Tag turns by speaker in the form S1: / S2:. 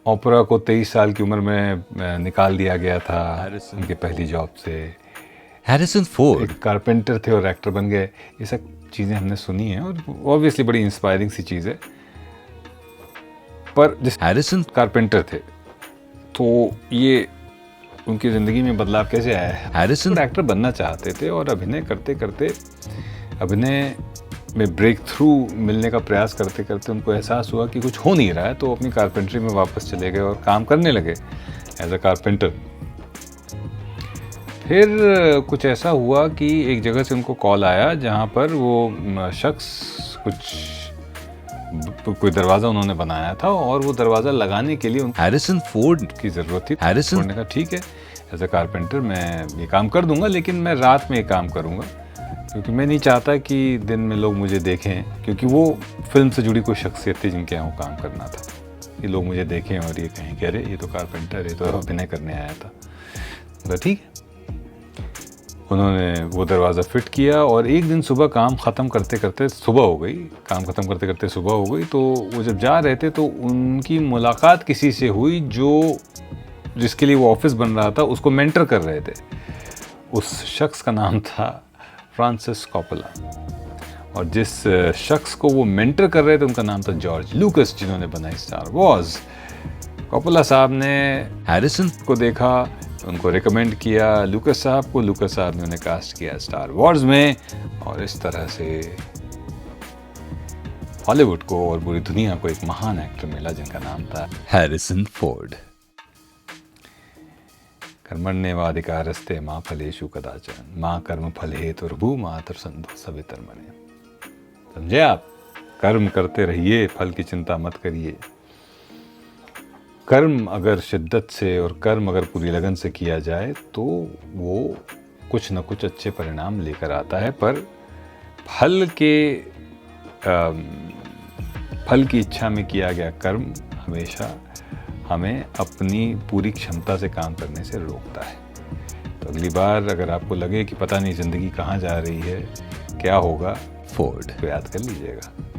S1: ओपरा को 23 साल की उम्र में निकाल दिया गया था उनकी पहली जॉब से।
S2: हैरिसन फोर्ड
S1: एक कारपेंटर थे और एक्टर बन गए। ये सब चीज़ें हमने सुनी हैं और ऑब्वियसली बड़ी इंस्पायरिंग सी चीज़ है। पर जिस
S2: हैरिसन
S1: कारपेंटर थे तो ये उनकी ज़िंदगी में बदलाव कैसे आया है?
S2: हैरिसन
S1: एक्टर बनना चाहते थे और अभिनय करते करते अभिनय में ब्रेक थ्रू मिलने का प्रयास करते करते उनको एहसास हुआ कि कुछ हो नहीं रहा है, तो अपनी कारपेंट्री में वापस चले गए और काम करने लगे एज अ कारपेंटर। फिर कुछ ऐसा हुआ कि एक जगह से उनको कॉल आया जहाँ पर वो शख्स कोई दरवाज़ा उन्होंने बनाया था और वो दरवाज़ा लगाने के लिए
S2: हैरिसन फोर्ड
S1: की ज़रूरत थी।
S2: हैरिसन
S1: उन्होंने कहा ठीक है, एज अ कारपेंटर मैं ये काम कर दूंगा, लेकिन मैं रात में ये काम करूंगा क्योंकि मैं नहीं चाहता कि दिन में लोग मुझे देखें, क्योंकि वो फिल्म से जुड़ी कोई शख्सियत थी जिनके यहाँ वो काम करना था कि लोग मुझे देखें और ये कहें कि अरे ये तो कारपेंटर, ये तो अभिनय करने आया था। तो ठीक है, उन्होंने वो दरवाज़ा फिट किया और एक दिन सुबह काम ख़त्म करते करते सुबह हो गई, तो वो जब जा रहे थे तो उनकी मुलाकात किसी से हुई जो जिसके लिए वो ऑफिस बन रहा था उसको मेंटर कर रहे थे। उस शख्स का नाम था फ्रांसिस कोप्पोला और जिस शख्स को वो मेंटर कर रहे थे उनका नाम था जॉर्ज लूकस, जिन्होंने बनाई स्टार वॉर्स। कोप्पोला साहब ने
S2: हैरिसन
S1: को देखा, उनको रिकमेंड किया लूकस साहब को, लूकस साहब ने उन्हें कास्ट किया स्टार वॉर्स में और इस तरह से हॉलीवुड को और पूरी दुनिया को एक महान एक्टर मिला जिनका नाम था
S2: हैरिसन फोर्ड।
S1: कर्मण्येवाधिकारस्ते मा फलेषु कदाचन मा कर्म फल हेतुर्भू मातर संधो सवितर्मणे। समझे आप? कर्म करते रहिए, फल की चिंता मत करिए। कर्म अगर शिद्दत से और कर्म अगर पूरी लगन से किया जाए तो वो कुछ न कुछ अच्छे परिणाम लेकर आता है, पर फल की इच्छा में किया गया कर्म हमेशा हमें अपनी पूरी क्षमता से काम करने से रोकता है। तो अगली बार अगर आपको लगे कि पता नहीं ज़िंदगी कहाँ जा रही है, क्या होगा,
S2: फोर्ड
S1: तो याद कर लीजिएगा।